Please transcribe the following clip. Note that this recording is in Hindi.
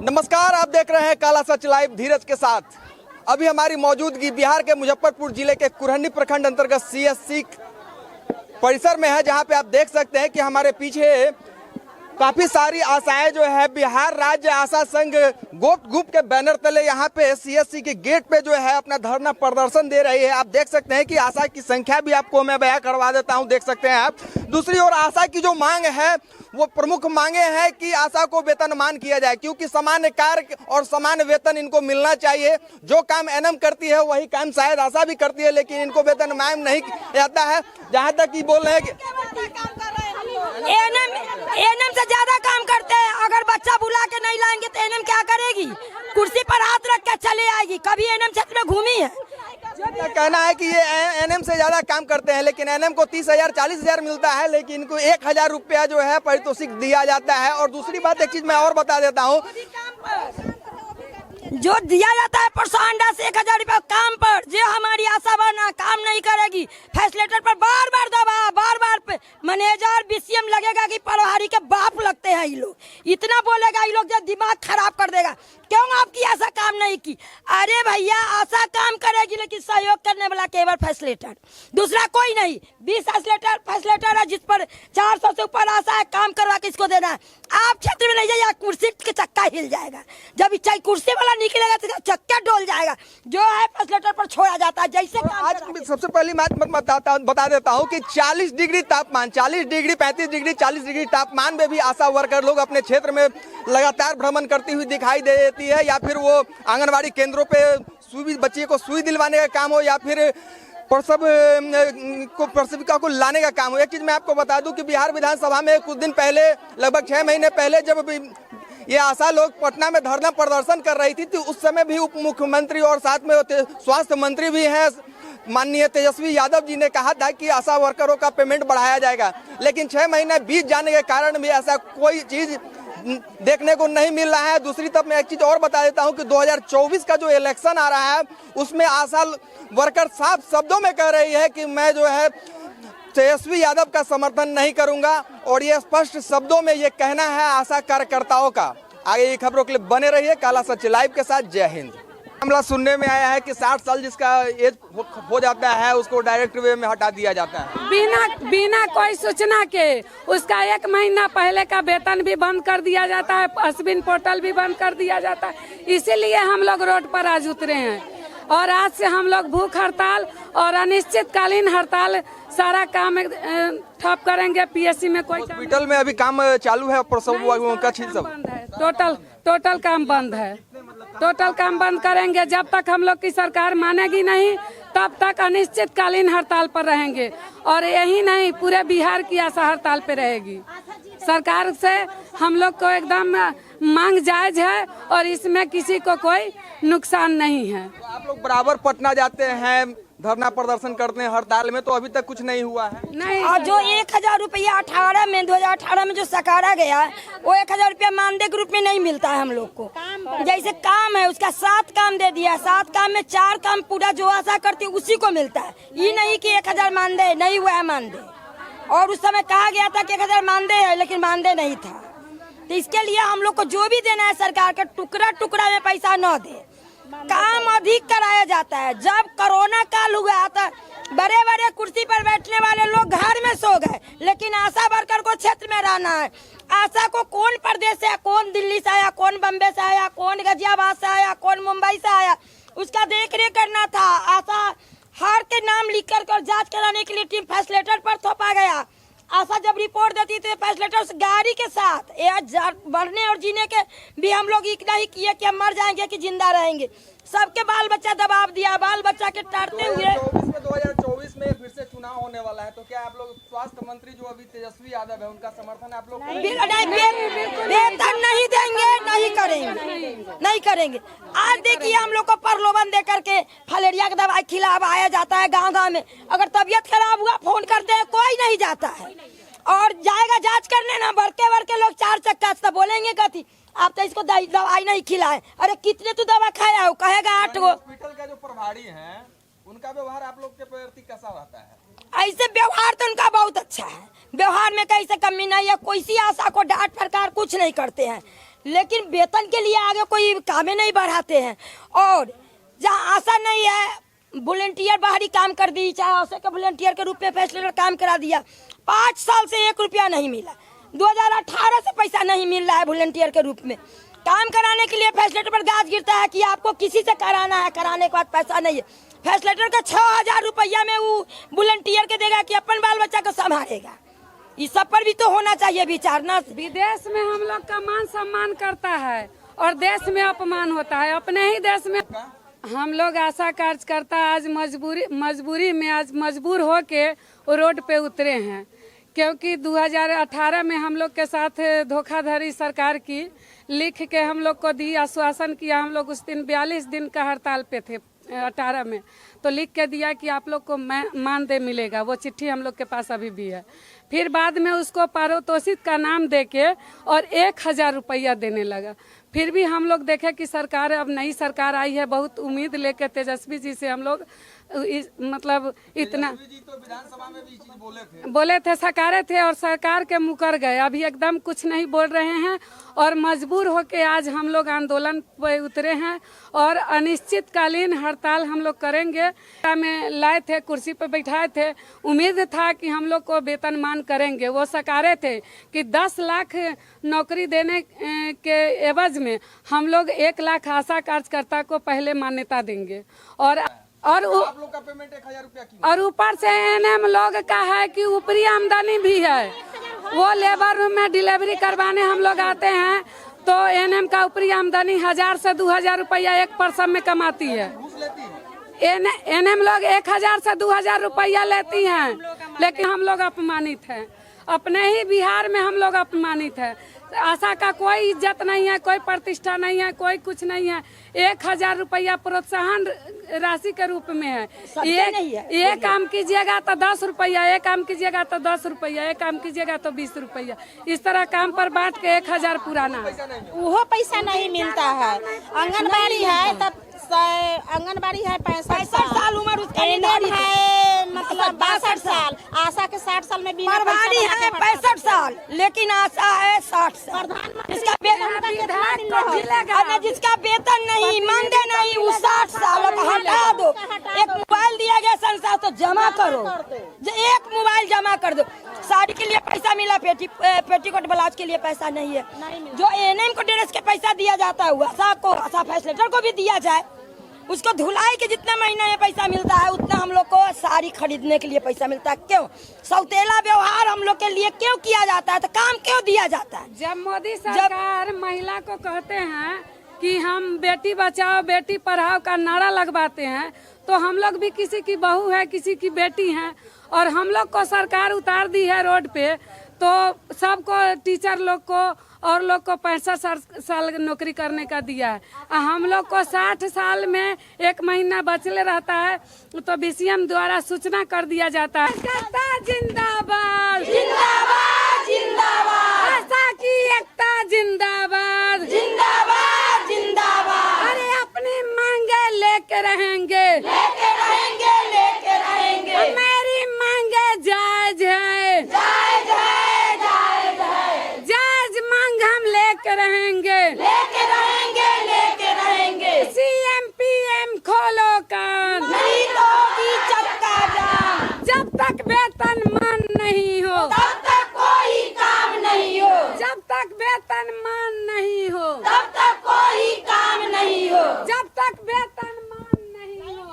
नमस्कार, आप देख रहे हैं काला सच लाइव धीरज के साथ। अभी हमारी मौजूदगी बिहार के मुजफ्फरपुर जिले के कुरहनी प्रखंड अंतर्गत सीएससी परिसर में है, जहां पे आप देख सकते हैं कि हमारे पीछे काफी सारी आशाएं जो है बिहार राज्य आशा संघ गोप ग्रुप के बैनर तले यहाँ पे सीएससी के गेट पे जो है अपना धरना प्रदर्शन दे रही है। आप देख सकते हैं कि आशा की संख्या भी आपको मैं बयां करवा देता हूं, देख सकते हैं आप। दूसरी ओर आशा की जो मांग है वो प्रमुख मांगे हैं कि आशा को वेतनमान किया जाए, क्योंकि समान कार्य और समान वेतन इनको मिलना चाहिए। जो काम एनएम करती है वही काम शायद आशा भी करती है, लेकिन इनको वेतनमान नहीं जाता है। जहाँ तक कि बोल रहे हैं कि एनएम से ज्यादा काम करते हैं। अगर बच्चा बुला के नहीं लाएंगे तो एनएम क्या करेगी? कुर्सी पर हाथ रख के चले आएगी। कभी एनएम क्षेत्र में घूमी है? कहना है कि ये एनएम से ज्यादा काम करते हैं, लेकिन एनएम को 30,000 40,000 मिलता है, लेकिन इनको 1,000 रुपया जो है पारितोषिक दिया जाता है। और दूसरी बात, एक चीज मैं और बता देता हूँ, जो दिया जाता है परसोंडा से 1,000 रुपया काम पर, जो हमारी आशा बना काम नहीं करेगी। फैसिलेटर पर बार बार दबा, बार बार मैनेजर बीसीएम लगेगा कि प्रभारी के बाप लगते हैं ये लोग। इतना बोलेगा ये लोग जो दिमाग खराब कर देगा। क्यों आपकी आशा काम नहीं की? अरे भैया, आशा काम करेगी लेकिन सहयोग करने वाला केवल फैसिलेटर, दूसरा कोई नहीं। 20 फैसिलेटर है जिस पर 400 से ऊपर आशा है, काम करवा के इसको देना है। आप क्षेत्र में नहीं जाइए, कुर्सी के चक्का हिल जाएगा। जब कुर्सी वाला निकलेगा तो चक्का डोल जाएगा। जो है फैसिलेटर पर छोड़ा जाता है। जैसे आज सबसे पहली बात बता देता हूँ कि 40 डिग्री तापमान, 40 डिग्री 35 डिग्री 40 डिग्री तापमान में भी आशा वर्कर लोग अपने क्षेत्र में लगातार भ्रमण करती हुई दिखाई देती है। या फिर वो आंगनबाड़ी केंद्रों पे बच्चे को सुई दिलवाने का काम हो, या फिर प्रसविका को लाने का काम हो। एक चीज मैं आपको बता दूं कि बिहार विधानसभा में कुछ दिन पहले, लगभग 6 महीने पहले, जब ये आशा लोग पटना में धरना प्रदर्शन कर रही थी, तो उस समय भी उप मुख्यमंत्री और साथ में स्वास्थ्य मंत्री भी हैं माननीय तेजस्वी यादव जी ने कहा था कि आशा वर्करों का पेमेंट बढ़ाया जाएगा। लेकिन 6 महीने बीत जाने के कारण भी ऐसा कोई चीज देखने को नहीं मिल रहा है। दूसरी तरफ मैं एक चीज और बता देता हूं कि 2024 का जो इलेक्शन आ रहा है उसमें आशा वर्कर साफ शब्दों में कह रही है कि मैं जो है तेजस्वी यादव का समर्थन नहीं करूंगा। और ये स्पष्ट शब्दों में ये कहना है आशा कार्यकर्ताओं का। आगे ये खबरों के लिए बने रहिए काला सच लाइव के साथ। जय हिंद। मामला सुनने में आया है कि 60 साल जिसका एज हो जाता है उसको डायरेक्ट वे में हटा दिया जाता है बिना कोई सूचना के। उसका 1 महीना पहले का वेतन भी बंद कर दिया जाता है, अश्विन पोर्टल भी बंद कर दिया जाता है। इसीलिए हम लोग रोड पर आज उतरे हैं और आज से हम लोग भूख हड़ताल और अनिश्चितकालीन हड़ताल, सारा काम ठप करेंगे। पीएससी में कोई हॉस्पिटल में अभी काम चालू है, प्रसव का चीज सब बंद है। टोटल काम बंद है। टोटल काम बंद करेंगे। जब तक हम लोग की सरकार मानेगी नहीं तब तक अनिश्चितकालीन हड़ताल पर रहेंगे। और यही नहीं, पूरे बिहार की आशा हड़ताल पे रहेगी। सरकार से हम लोग को एकदम मांग जायज है और इसमें किसी को कोई नुकसान नहीं है। तो आप लोग बराबर पटना जाते हैं, धरना प्रदर्शन करते हैं हड़ताल में, तो अभी तक कुछ नहीं हुआ है? नहीं। और जो 1,000 रुपया 2018 में जो सकारा गया वो 1,000 रुपया मानदेय के रूप में नहीं मिलता है हम लोग को। जैसे काम है उसका 7 काम दे दिया, 7 काम में 4 काम पूरा जो आशा करती है उसी को मिलता है। ये नहीं कि 1,000 मानदेय नहीं हुआ है मानदेय। और उस समय कहा गया था कि 1,000 मानदेय है, लेकिन मानदेय नहीं था। तो इसके लिए हम लोग को जो भी देना है सरकार का, टुकड़ा टुकड़ा में पैसा न दे, काम अधिक कराया जाता है। जब कोरोना काल हुआ था बड़े बड़े कुर्सी पर बैठने वाले लोग घर में सो गए, लेकिन आशा वर्कर को क्षेत्र में रहना है। आशा को कौन प्रदेश से, कौन दिल्ली से आया, कौन बम्बे से आया, कौन गाजियाबाद से आया, कौन मुंबई से आया, उसका देख रेख करना था। आशा हर के नाम लिख कर जाँच कराने के लिए टीम फैसिलेटर पर थोपा गया। आशा जब रिपोर्ट देती थी फैसिलेटर उस गाड़ी के साथ बढ़ने और जीने के भी हम लोग इतना ही किए कि हम मर जाएंगे कि जिंदा रहेंगे। सबके बाल बच्चा दबाव दिया, बाल बच्चा के टारते हुए। 2024 में फिर से चुनाव होने वाला है, तो क्या आप लोग स्वास्थ्य मंत्री जो अभी तेजस्वी यादव है उनका समर्थन आप लोग वेतन नहीं देंगे? नहीं करेंगे। आज देखिए हम लोग को प्रलोभन दे करके फलेरिया का दवाई खिलाया जाता है गाँव में। अगर तबीयत खराब हुआ फोन करते हैं, कोई नहीं जाता है। और जाएगा जांच करने ना, बड़के लोग 4 चक्का से बोलेंगे कथी, आप तो इसको दवाई नहीं खिलाए। अरे कितने तू दवा खाया हो? कहेगा 8 गो। हॉस्पिटल का जो प्रभारी है उनका व्यवहार आप लोग के प्रति कैसा रहता है? ऐसे व्यवहार तो उनका बहुत अच्छा है। व्यवहार में कहीं से कमी नहीं है। कोई सी आशा को डांट फटकार कुछ नहीं करते हैं। लेकिन वेतन के लिए आगे कोई कामें नहीं बढ़ाते हैं। और जहाँ आशा नहीं है, वॉलंटियर बाहरी काम कर दी, चाहे आशा के वॉलंटियर के रूप में फैसलेटर काम करा दिया। 5 साल से 1 रुपया नहीं मिला। 2018 से पैसा नहीं मिल रहा है वॉलंटियर के रूप में। काम कराने के लिए फैसलेटर पर गाज गिरता है कि आपको किसी से कराना है, कराने के बाद पैसा नहीं है। फैसलेटर का 6000 रुपया में वो वॉलंटियर के देगा कि अपन बाल बच्चा को संभालेगा। इस सब पर भी तो होना चाहिए विचार ना। विदेश में हम लोग का मान सम्मान करता है और देश में अपमान होता है। अपने ही देश में हम लोग आशा कार्यकर्ता आज मजबूरी में आज मजबूर होके रोड पे उतरे हैं, क्योंकि 2018 में हम लोग के साथ धोखाधड़ी सरकार की लिख के हम लोग को दी, आश्वासन किया। हम लोग उस दिन 42 दिन का हड़ताल पे थे 18 में, तो लिख के दिया कि आप लोग को मानदेय मिलेगा। वो चिट्ठी हम लोग के पास अभी भी है। फिर बाद में उसको पारितोषिक का नाम देके और 1000 रुपया देने लगा। फिर भी हम लोग देखे कि सरकार, अब नई सरकार आई है, बहुत उम्मीद लेके तेजस्वी जी से हम लोग मतलब इतना तो विधानसभा में भी चीज बोले थे, सकारे थे और सरकार के मुकर गए। अभी एकदम कुछ नहीं बोल रहे हैं और मजबूर होके आज हम लोग आंदोलन पे उतरे हैं और अनिश्चितकालीन हड़ताल हम लोग करेंगे। में लाए थे, कुर्सी पे बैठाए थे, उम्मीद था कि हम लोग को वेतनमान करेंगे। वो सकारे थे कि 10 लाख नौकरी देने के एवज में हम लोग 1 लाख आशा कार्यकर्ता को पहले मान्यता देंगे और आप लोग का पेमेंट 1000 रुपया की। और ऊपर से एनएम लोग का है कि ऊपरी आमदनी भी है। वो लेबर रूम में डिलीवरी करवाने हम लोग आते हैं तो एनएम का ऊपरी आमदनी 1000 से 2000 रुपया एक पर्सन में कमाती है। एनएम लोग 1000 से 2000 रुपया लेती हैं, लेकिन हम लोग अपमानित हैं। अपने ही बिहार में हम लोग अपमानित है। आशा का कोई इज्जत नहीं है, कोई प्रतिष्ठा नहीं है, कोई कुछ नहीं है। 1000 रुपया प्रोत्साहन राशि के रूप में है। ये काम कीजिएगा तो 10 रुपया, ये काम कीजिएगा तो 10 रुपया, ये काम कीजिएगा तो 20 रुपया। इस तरह काम पर बांट के 1000 पुराना है। वो पैसा नहीं मिलता है। आंगनबाड़ी है तब आंगनबाड़ी है 65 साल उम्र, उसका है मतलब 62 साल। आशा के 60 साल में बिना प्रभारी है 65 साल, लेकिन आशा है 60 साल। इसका जिसका वेतन नहीं, मानदेय नहीं, वो 60 साल। अब हटा दो। एक मोबाइल दिया गया संस्था तो जमा करो, एक मोबाइल जमा कर दो। साड़ी के लिए पैसा मिला, पेटीकोट ब्लाउज के लिए पैसा नहीं है। जो एनएम को ड्रेस के पैसा दिया जाता है, आशा को, आशा फैसिलिटर को भी दिया जाए। उसको धुलाई के जितना महीना में पैसा मिलता है, उतना हम लोग को साड़ी खरीदने के लिए पैसा मिलता है। क्यों सौतेला व्यवहार हम लोग के लिए क्यों किया जाता है? तो काम क्यों दिया जाता है? जब मोदी सरकार महिला को कहते हैं कि हम बेटी बचाओ बेटी पढ़ाओ का नारा लगवाते हैं, तो हम लोग भी किसी की बहू है, किसी की बेटी है, और हम लोग को सरकार उतार दी है रोड पे। तो सबको, टीचर लोग को और लोग को 65 साल नौकरी करने का दिया है। हम लोग को 60 साल में 1 महीना बचले रहता है तो बीसीएम द्वारा सूचना कर दिया जाता है। जिंदाबाद जिंदाबाद जिंदाबाद, आशा की एकता जिंदाबाद जिंदाबाद जिंदाबाद। अरे अपनी मांगे लेके रहेंगे, लेके रहेंगे, लेके रहेंगे। मेरी मांगे जायज है, जायज है, जायज है। जायज मांग हम लेके रहेंगे, लेके रहेंगे, लेके रहेंगे। सीएम पीएम खोलो कान, नहीं तो होगी चक्का जाम। जब तक वेतन मान नहीं हो, तब तक कोई काम नहीं हो। जब तक वेतन मान नहीं हो, तब तक कोई काम नहीं हो। जब तक वेतन